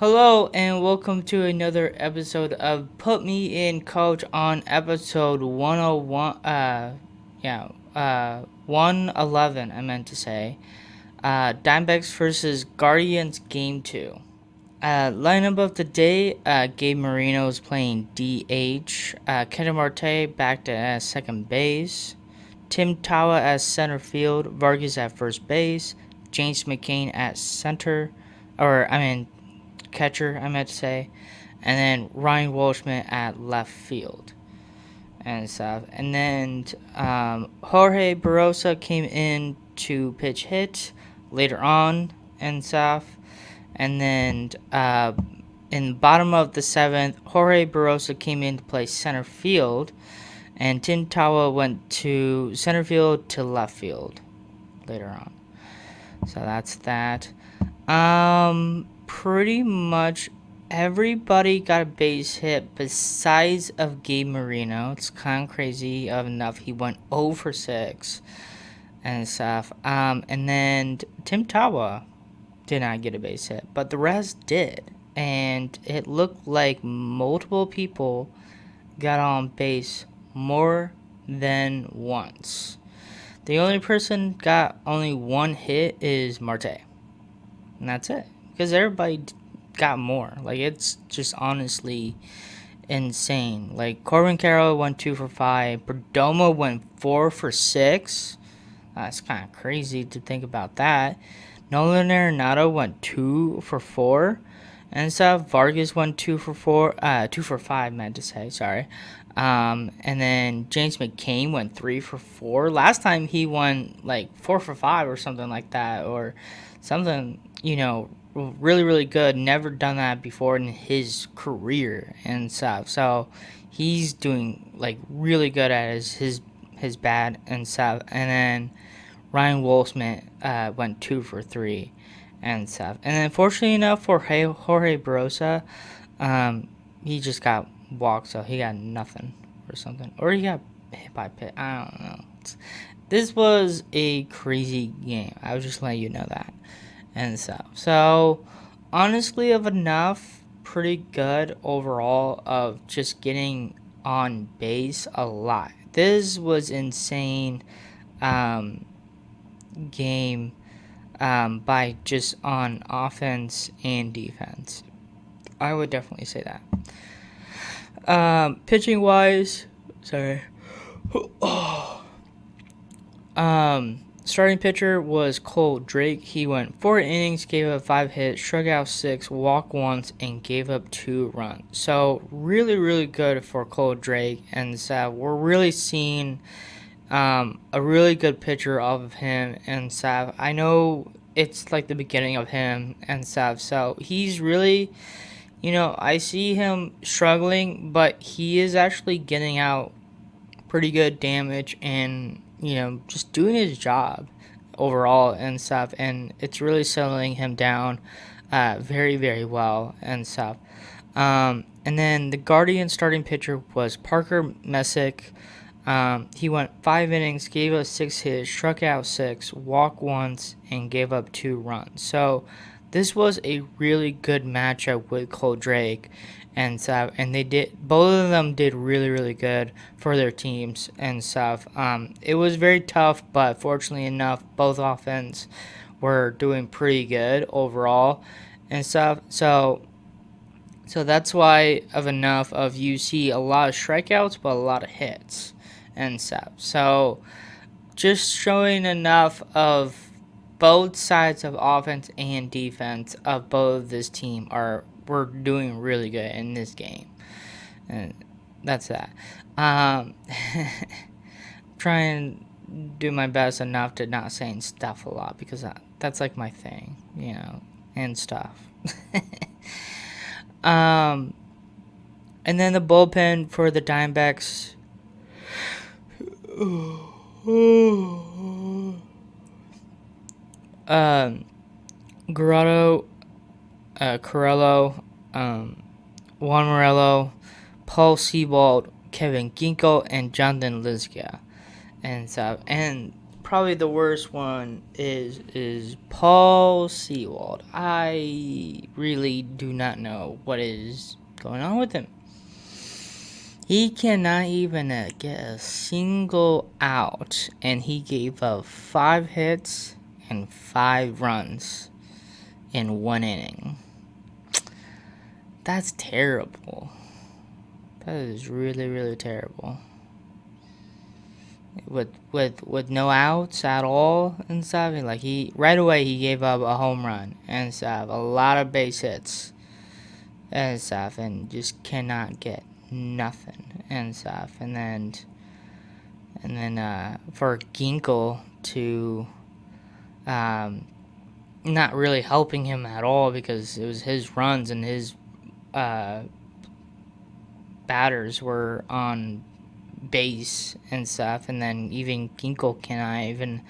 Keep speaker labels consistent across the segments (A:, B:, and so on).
A: Hello and welcome to another episode of Put Me in Coach on episode 101 111 I meant to say. Dimebacks versus Guardians game 2. Lineup of the day, Gabe Marino is playing DH, Ketan Marte back to as second base, Tim Tawa as center field, Vargas at first base, James McCain at catcher, I meant to say, and then Ryan Walshman at left field and stuff. And then Jorge Barosa came in to pitch hit later on and stuff. And then in the bottom of the seventh, Jorge Barosa came in to play center field, and Tim Tawa went to center field to left field later on. So that's that. Pretty much everybody got a base hit besides of Gabe Marino. It's kind of crazy enough. He went 0 for 6 and stuff. And then Tim Tawa did not get a base hit, but the rest did. And it looked like multiple people got on base more than once. The only person got only one hit is Marte. And that's it. Because everybody got more. Like, it's just honestly insane. Like, Corbin Carroll went 2 for 5. Perdomo went 4 for 6. That's kind of crazy to think about that. Nolan Arenado went 2 for 4. And stuff. Vargas went 2 for 5, meant to say, sorry. And then James McCain went 3 for 4. Last time he won like 4 for 5 or something like that, or something, really, really good. Never done that before in his career and stuff. So he's doing like really good at his bat and stuff. And then Ryan Wolfsman went 2 for 3 and stuff. And then fortunately enough for Jorge Barosa, he just got walked, so he got nothing or something. Or he got hit by pitch. I don't know. This was a crazy game. I was just letting you know that and stuff. So honestly, of enough, pretty good overall of just getting on base a lot. This was insane game by just on offense and defense. I would definitely say that. Pitching wise, sorry. Starting pitcher was Cole Drake. He went 4 innings, gave up 5 hits, struck out 6, walked once, and gave up 2 runs. So really, really good for Cole Drake, and we're really seeing a really good picture of him and stuff. I know it's like the beginning of him and stuff. So he's really, I see him struggling, but he is actually getting out pretty good damage and just doing his job overall and stuff, and it's really settling him down very, very well and stuff. And then the Guardian starting pitcher was Parker Messick. He went 5 innings, gave up 6 hits, struck out 6, walked once, and gave up 2 runs. So this was a really good matchup with Cole Drake and stuff, and both of them did really, really good for their teams and stuff. It was very tough, but fortunately enough, both offense were doing pretty good overall and stuff. So that's why you see a lot of strikeouts, but a lot of hits and stuff. So just showing enough of both sides of offense and defense of both of this team we're doing really good in this game, and that's that. Trying to do my best enough to not saying stuff a lot because that's like my thing, and stuff. And then the bullpen for the Diamondbacks. Grotto, Corello, Juan Morello, Paul Seabold, Kevin Ginkel, and Jonathan Lizgia and stuff. And probably the worst one is Paul Sewald. I really do not know what is going on with him. He cannot even get a single out, and he gave up 5 hits and 5 runs in 1 inning. That's terrible. That is really, really terrible. With no outs at all and stuff, and like he right away he gave up a home run and stuff, a lot of base hits and stuff, and just cannot get nothing and stuff, and then for Ginkel to not really helping him at all, because it was his runs and his batters were on base and stuff, and then even Ginkel cannot even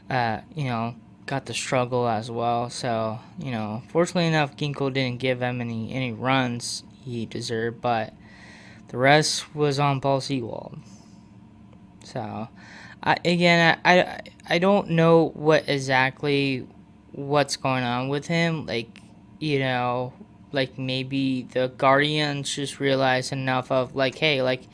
A: got the struggle as well. So fortunately enough, Ginkel didn't give him any runs he deserved, but the rest was on Paul Sewald. So I don't know what exactly what's going on with him. Like maybe the Guardians just realized enough of like, hey, like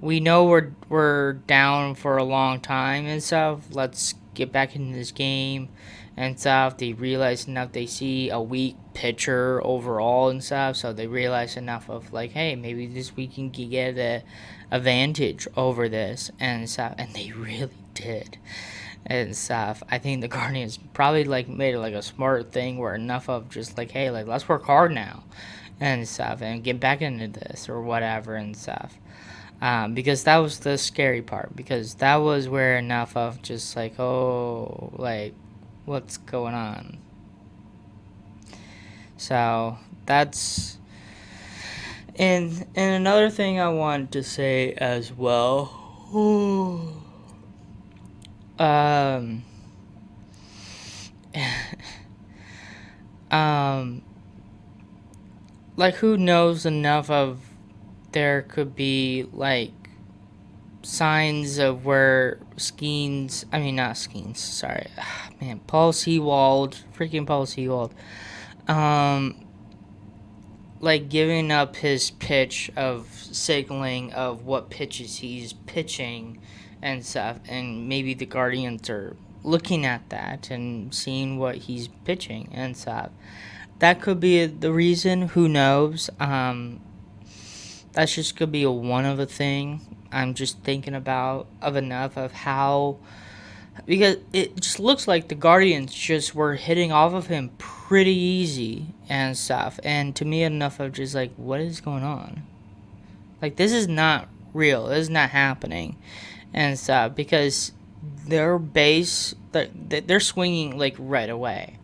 A: we know we're down for a long time and stuff. Let's get back into this game and stuff. They realize enough. They see a weak pitcher overall and stuff, so they realize enough of like, hey, maybe this we can get a advantage over this and stuff. And they really did and stuff. I think the Guardians probably like made it like a smart thing where enough of just like, hey, like let's work hard now and stuff and get back into this or whatever and stuff. Because that was the scary part, because that was where enough of just like, oh, like what's going on. So that's and another thing I wanted to say as well. Like who knows enough of there could be like signs of where Paul Sewald, like giving up his pitch of signaling of what pitches he's pitching and stuff, and maybe the Guardians are looking at that and seeing what he's pitching and stuff. That could be the reason. Who knows? That's just could be one of a thing. I'm just thinking about of enough of how, because it just looks like the Guardians just were hitting off of him pretty easy and stuff. And to me, enough of just like, what is going on? Like, this is not real. This is not happening and stuff, because their base, they're swinging like right away.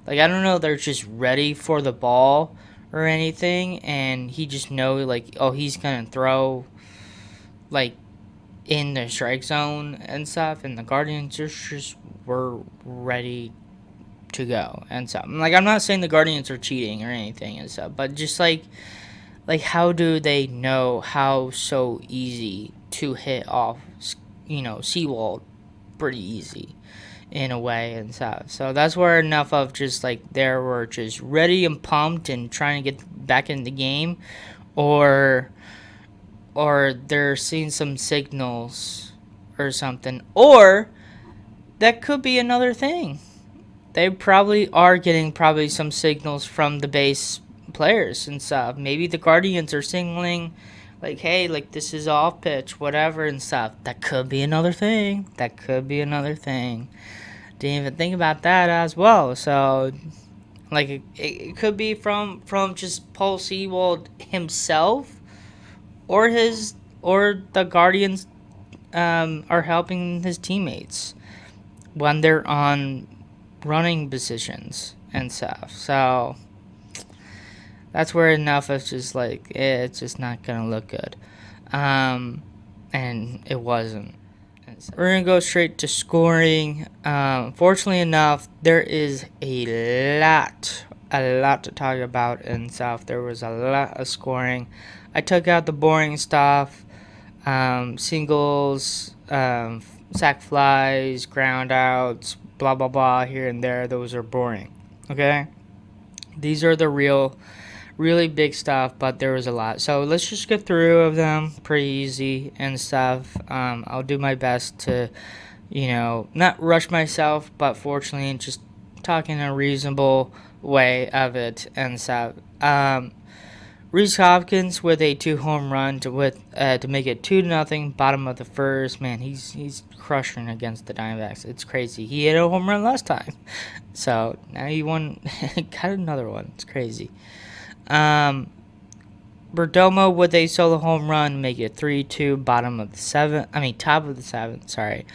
A: Like, I don't know, they're just ready for the ball or anything, and he just know like, oh, he's gonna throw like in the strike zone and stuff, and the Guardians just were ready to go and stuff. Like, I'm not saying the Guardians are cheating or anything and stuff, but just like how do they know how so easy to hit off Sewald pretty easy in a way and stuff. So that's where enough of just like they were just ready and pumped and trying to get back in the game, or they're seeing some signals or something, or that could be another thing. They probably are getting some signals from the base players and stuff. Maybe the Guardians are signaling like, hey, like this is off pitch, whatever and stuff. That could be another thing. Didn't even think about that as well. So like it could be from just Paul Sewald himself, or the Guardians are helping his teammates when they're on running positions and stuff. So that's where enough is just like, it's just not gonna look good, and it wasn't. We're gonna go straight to scoring. Fortunately enough, there is a lot to talk about in South. There was a lot of scoring. I took out the boring stuff, singles, sack flies, ground outs, blah blah blah here and there. Those are boring. Okay, these are the really big stuff, but there was a lot. So let's just get through of them pretty easy and stuff. I'll do my best to, not rush myself, but fortunately, just talk in a reasonable way of it and stuff. Reese Hopkins with a 2 home run to make it 2-0. Bottom of the first. Man, he's crushing against the Diamondbacks. It's crazy. He hit a home run last time, so now he won. Got another one. It's crazy. Berdomo with a solo home run, make it 3-2. Top of the seventh. Sorry.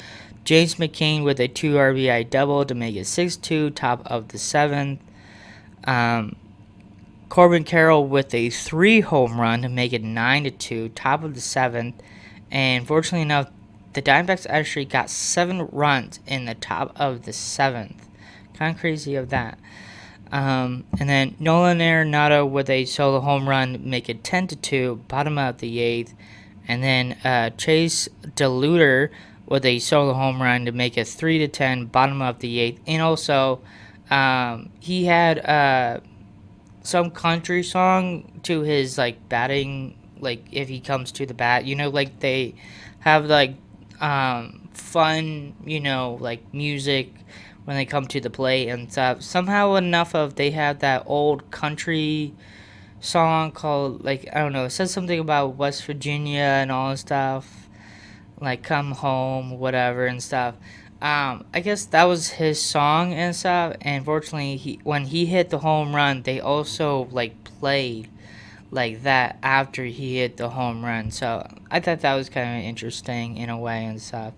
A: James McCain with a 2 RBI double to make it 6-2. Top of the seventh. Corbin Carroll with a 3 home run to make it 9-2. Top of the seventh. And fortunately enough, the Diamondbacks actually got 7 runs in the top of the seventh. Kind of crazy of that. And then Nolan Arenado with a solo home run, make it 10-2, bottom of the eighth. And then Chase DeLuder with a solo home run to make it 3-10, bottom of the eighth. And also, he had some country song to his batting, if he comes to the bat. They have fun, music when they come to the plate and stuff. Somehow enough of they have that old country song called, I don't know, it says something about West Virginia and all this stuff, Come Home, whatever and stuff. I guess that was his song and stuff, and fortunately when he hit the home run, they also played that after he hit the home run. So I thought that was kind of interesting in a way and stuff.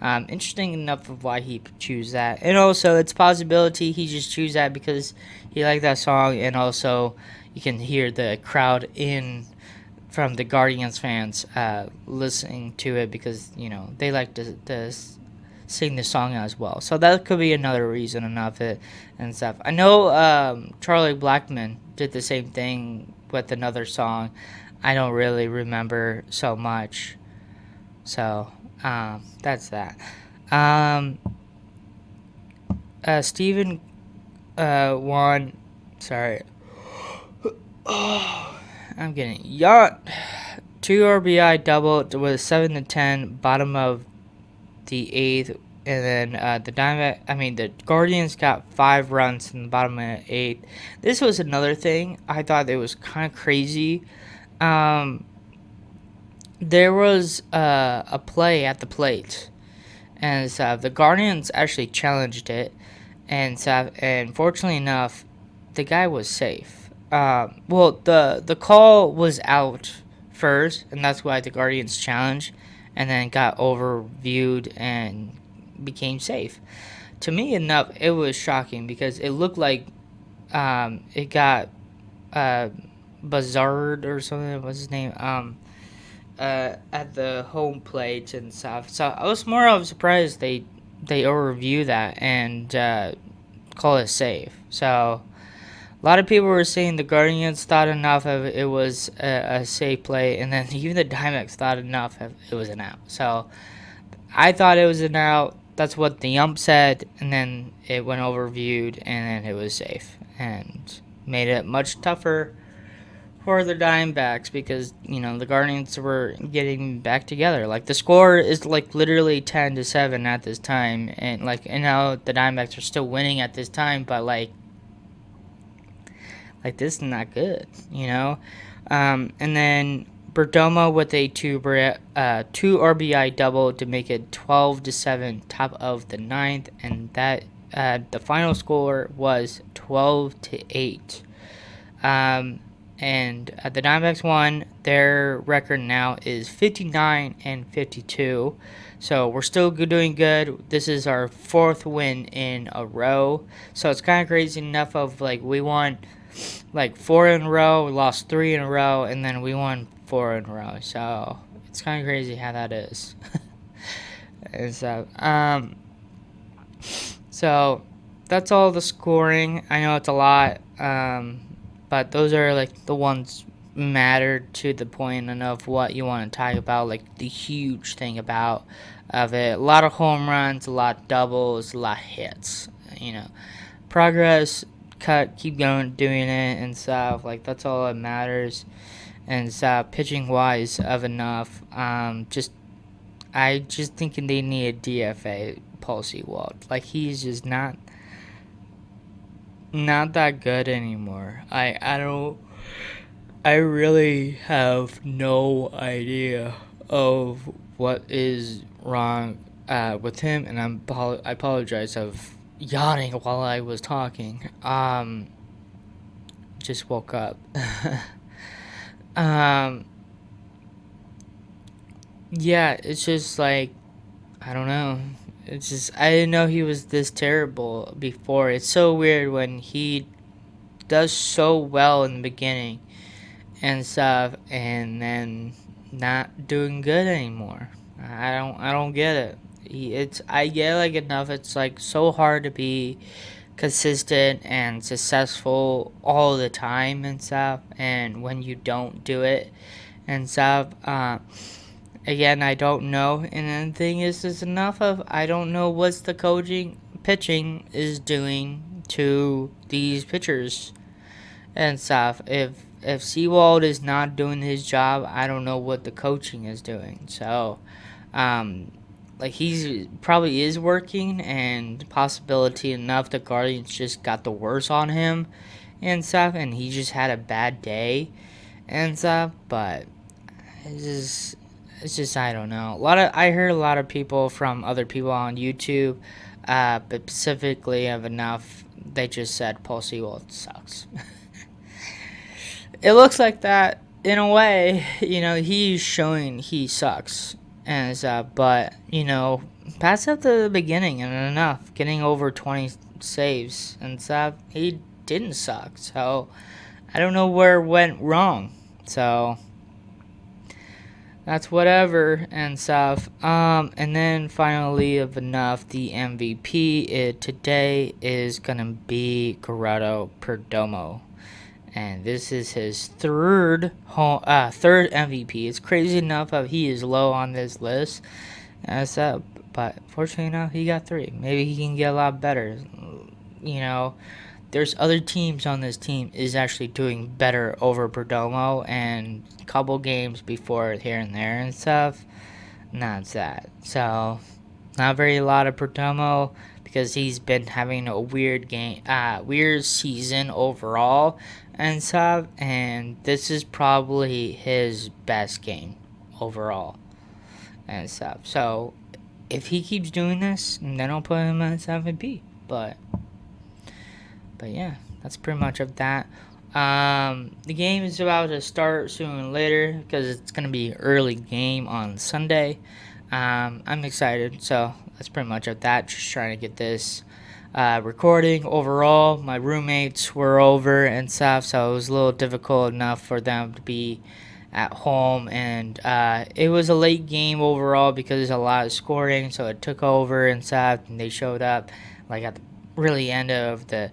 A: Interesting enough of why he choose that, and also it's possibility he just choose that because he liked that song, and also you can hear the crowd in from the Guardians fans listening to it because they like to sing the song as well. So that could be another reason enough it and stuff. I know Charlie Blackmon did the same thing with another song. I don't really remember so much. So that's that. Steven won. Sorry. Oh, I'm getting yawned. 2 RBI double with 7-10, bottom of the eighth, and then the Guardians got 5 runs in the bottom of the eighth. This was another thing I thought it was kind of crazy. There was a play at the plate, and the Guardians actually challenged it, and fortunately enough, the guy was safe. The call was out first, and that's why the Guardians challenged, and then got overviewed and became safe. To me, enough, it was shocking because it looked like it got Bazard or something. What's his name? At the home plate and stuff. So I was more of surprised they overview that and call it safe. So a lot of people were saying the Guardians thought enough of it was a safe play, and then even the Diamondbacks thought enough of it was an out. So I thought it was an out. That's what the ump said, and then it went overviewed, and then it was safe, and made it much tougher for the Diamondbacks because the Guardians were getting back together. The score is literally 10-7 at this time, and now the Diamondbacks are still winning at this time, but this is not good, and then Berdomo with a 2 RBI double to make it 12-7, top of the ninth, and that the final score was 12-8. And the Diamondbacks won. Their record now is 59-52. So we're still doing good. This is our 4th win in a row. So it's kind of crazy enough of we won 4 in a row, we lost 3 in a row, and then we won 4 in a row. So it's kind of crazy how that is. And so that's all the scoring. I know it's a lot. But those are the ones mattered to the point enough what you want to talk about, the huge thing about of it. A lot of home runs, a lot of doubles, a lot of hits. You know, progress. Keep going, doing it and stuff. Like that's all that matters. And stuff. Pitching wise of enough. I just thinking they need a DFA Pulse Walt. Like he's just not that good anymore. I don't. I really have no idea of what is wrong with him, and I apologize of yawning while I was talking. Just woke up. um, yeah, it's just like I don't know. It's just I didn't know he was this terrible before. It's so weird when he does so well in the beginning and stuff, and then not doing good anymore. I don't get it. I get like enough. It's like so hard to be consistent and successful all the time and stuff. And when you don't do it and stuff, again, I don't know. And the thing is enough of I don't know what's the pitching is doing to these pitchers and stuff. If Seawald is not doing his job, I don't know what the coaching is doing. So, like he's probably is working, and possibility enough the Guardians just got the worst on him and stuff, and he just had a bad day and stuff. But it's just I don't know. I heard a lot of people from other people on YouTube, but specifically of enough, they just said Paul Seawald sucks. It looks like that in a way. He's showing he sucks, and but past at the beginning and enough, getting over 20 saves and stuff, he didn't suck. So I don't know where it went wrong. So that's whatever and stuff. And then finally of enough, the MVP today is gonna be Corrado Perdomo. And this is his third MVP. It's crazy enough that he is low on this list, but fortunately enough, he got 3. Maybe he can get a lot better. There's other teams on this team is actually doing better over Perdomo, and a couple games before here and there and stuff. And that's that. So, not very a lot of Perdomo, because he's been having a weird season overall and stuff, and this is probably his best game overall and stuff. So if he keeps doing this, then I'll put him as MVP. But yeah, that's pretty much of that. The game is about to start sooner than later because it's gonna be early game on Sunday. I'm excited, so that's pretty much of that. Just trying to get this recording overall. My roommates were over and stuff, so it was a little difficult enough for them to be at home, and it was a late game overall because there's a lot of scoring, so it took over and stuff, and they showed up like at the really end of the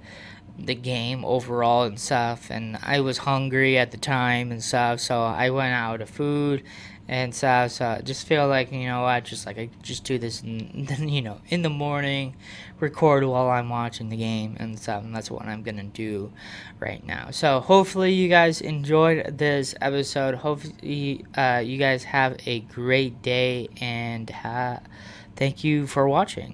A: game overall and stuff, and I was hungry at the time and stuff, so I went out of food and stuff. So I just feel like I just do this, and then in the morning record while I'm watching the game and stuff, and that's what I'm gonna do right now. So hopefully you guys enjoyed this episode. Hopefully you guys have a great day, and thank you for watching.